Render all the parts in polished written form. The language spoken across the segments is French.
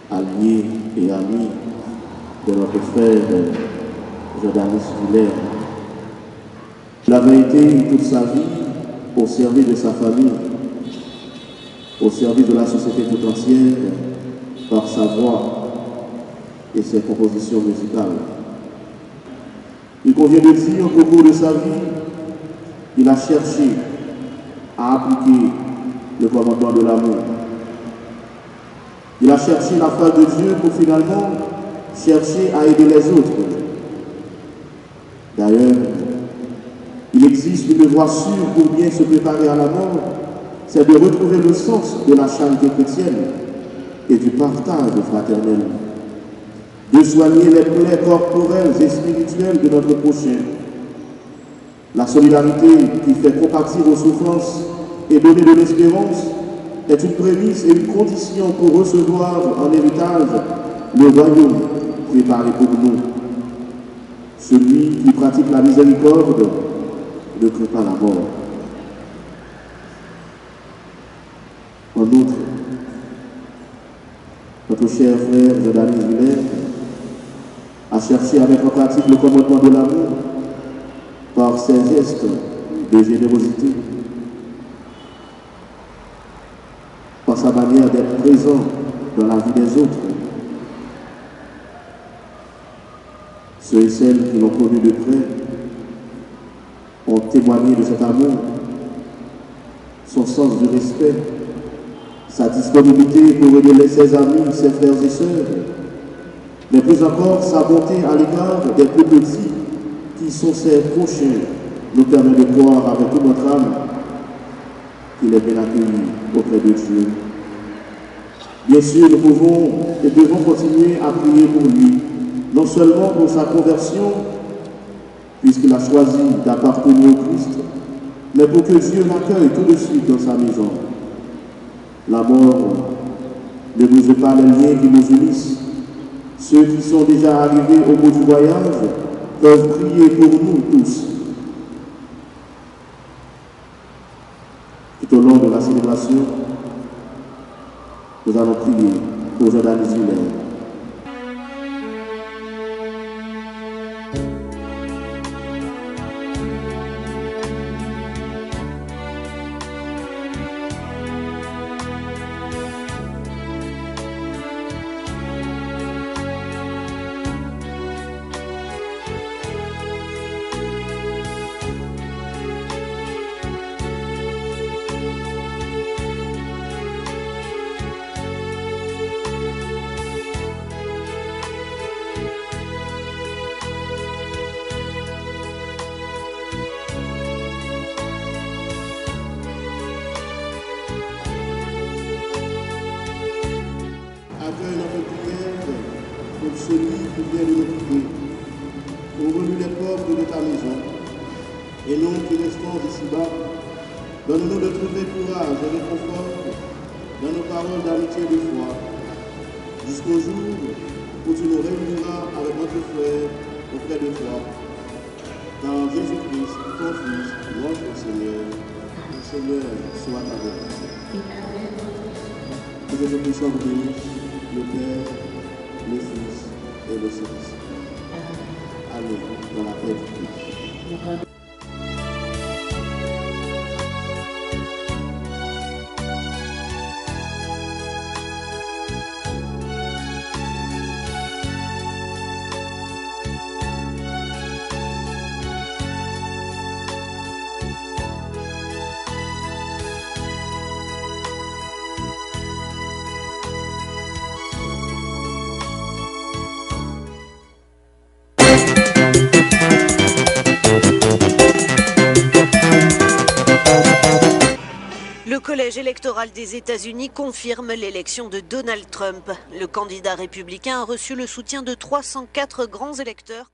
Alliés et amis de notre frère Jordanis Muller. Il avait été toute sa vie au service de sa famille, au service de la société tout entière, par sa voix et ses compositions musicales. Il convient de dire qu'au cours de sa vie, il a cherché à appliquer le commandement de l'amour. Il a cherché la face de Dieu pour finalement chercher à aider les autres. D'ailleurs, il existe une voie sûre pour bien se préparer à la mort, c'est de retrouver le sens de la charité chrétienne et du partage fraternel, de soigner les plaies corporelles et spirituelles de notre prochain. La solidarité qui fait compatir aux souffrances et donner de l'espérance est une prémisse et une condition pour recevoir en héritage le royaume préparé pour nous. Celui qui pratique la miséricorde ne craint pas la mort. En outre, notre cher frère Jordanis Muller a cherché à mettre en pratique le commandement de l'amour par ses gestes de générosité, par sa manière d'être présent dans la vie des autres. Ceux et celles qui l'ont connu de près ont témoigné de cet amour, son sens du respect, sa disponibilité pour aider ses amis, ses frères et sœurs, mais plus encore sa bonté à l'égard des plus petits qui sont ses prochains, nous permet de croire avec toute notre âme qu'il est bien accueilli auprès de Dieu. Bien sûr, nous pouvons et devons continuer à prier pour lui, non seulement pour sa conversion, puisqu'il a choisi d'appartenir au Christ, mais pour que Dieu l'accueille tout de suite dans sa maison. La mort ne brise pas les liens qui nous unissent. Ceux qui sont déjà arrivés au bout du voyage peuvent prier pour nous tous. Tout au long de la célébration, nous allons prier pour Jordanis Muller. Accueille notre prière pour celui qui vient de nous quitter. Ouvre-nous les portes de ta maison. Et nous qui restons ici-bas, donne-nous de trouver courage et réconfort dans nos paroles d'amitié et de foi, jusqu'au jour où tu nous réuniras avec notre frère auprès de toi. Dans Jésus-Christ, ton Fils, notre Seigneur, le Seigneur soit avec nous. Que Jésus-Christ soit béni, le Père, le Fils et le Saint-Esprit. Allez, dans la paix du Christ. Le collège électoral des États-Unis confirme l'élection de Donald Trump. Le candidat républicain a reçu le soutien de 304 grands électeurs.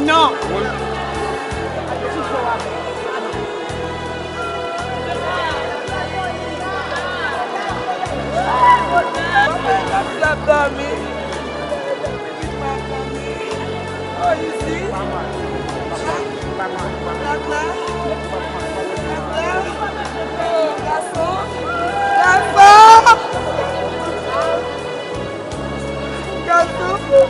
Non. La famille. Oh, ici. La classe. Oh, garçon. Garçon.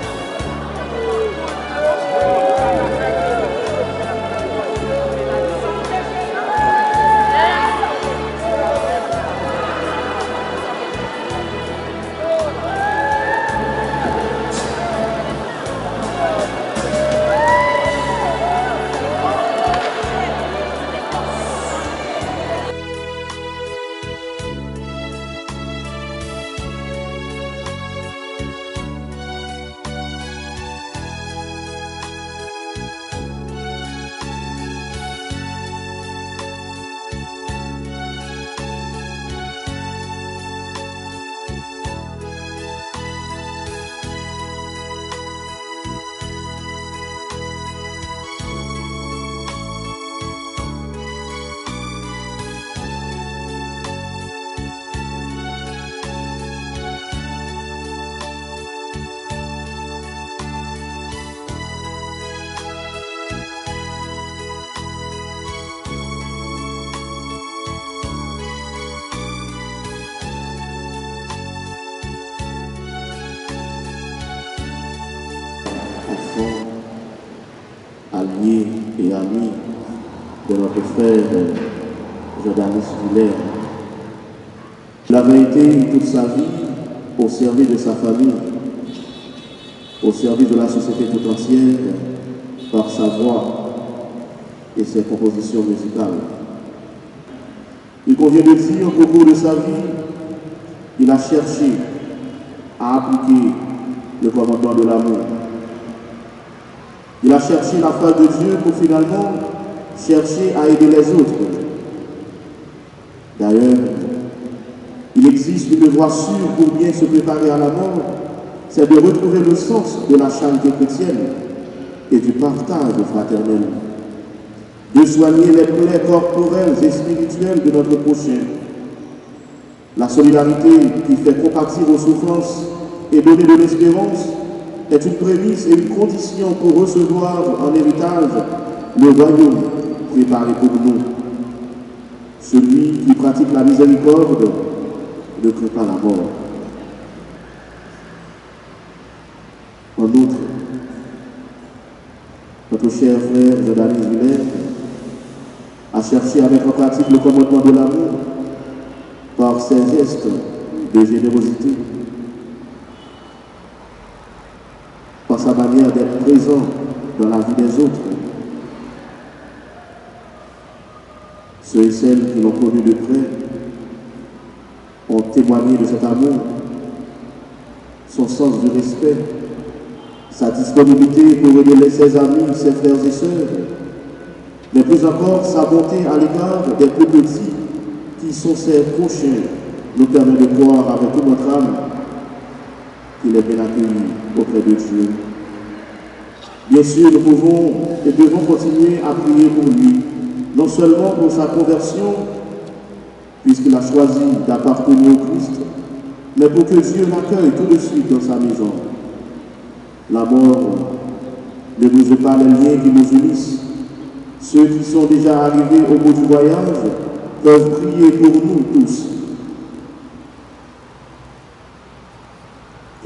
Alliés et amis de notre frère Jordanus Villers. Il avait été toute sa vie au service de sa famille, au service de la société tout entière, par sa voix et ses compositions musicales. Il convient de dire qu'au cours de sa vie, il a cherché à appliquer le commandement de l'amour. Il a cherché la foi de Dieu pour finalement chercher à aider les autres. D'ailleurs, il existe une voie sûre pour bien se préparer à la mort, c'est de retrouver le sens de la charité chrétienne et du partage fraternel. de soigner les plaies corporelles et spirituelles de notre prochain. La solidarité qui fait compatir aux souffrances et donner de l'espérance est une prémisse et une condition pour recevoir en héritage le royaume préparé pour nous. Celui qui pratique la miséricorde ne craint pas la mort. En outre, notre cher frère Jean-Denis Villers a cherché à mettre en pratique le commandement de l'amour par ses gestes de générosité, par sa manière d'être présent dans la vie des autres. Ceux et celles qui l'ont connu de près ont témoigné de cet amour, son sens du respect, sa disponibilité pour aider ses amis, ses frères et sœurs, mais plus encore sa bonté à l'égard des plus petits qui sont ses prochains, nous permet de croire avec toute notre âme qu'il est bien accueilli auprès de Dieu. Bien sûr, nous pouvons et devons continuer à prier pour lui, non seulement pour sa conversion, puisqu'il a choisi d'appartenir au Christ, mais pour que Dieu l'accueille tout de suite dans sa maison. La mort ne brise pas les liens qui nous unissent. Ceux qui sont déjà arrivés au bout du voyage peuvent prier pour nous tous.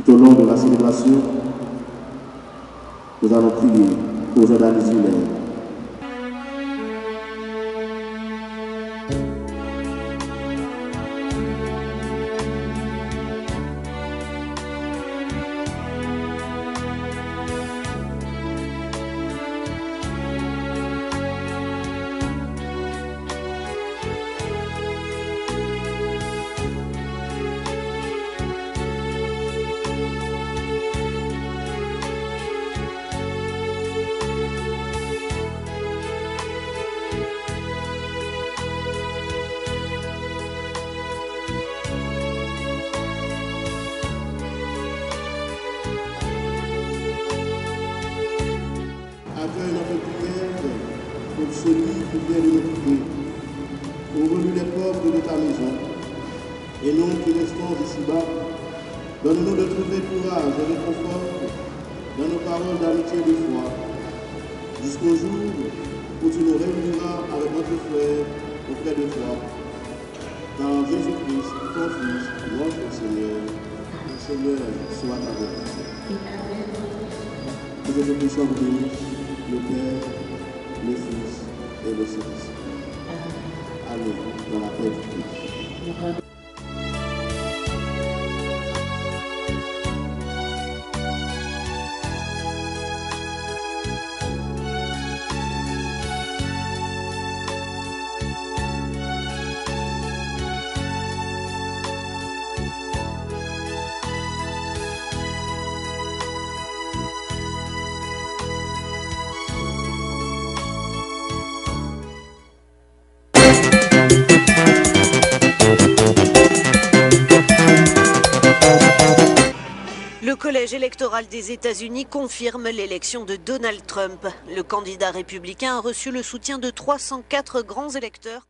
Tout au long de la célébration, nous allons prier pour Jean-Denis Villers. Accueille notre prière pour celui qui vient de nous quitter. Ouvre-nous les portes de ta maison. Et nous qui restons ici-bas, donne-nous de trouver courage et réconfort dans nos paroles d'amitié et de foi, jusqu'au jour où tu nous réuniras avec notre frère auprès de toi. Dans Jésus-Christ, ton Fils, notre Seigneur, le Seigneur soit avec nous. Que Dieu nous puisse vous bénir, le Père, le Fils et le Saint-Esprit. Amen. Dans la paix du Christ. Le collège électoral des États-Unis confirme l'élection de Donald Trump. Le candidat républicain a reçu le soutien de 304 grands électeurs.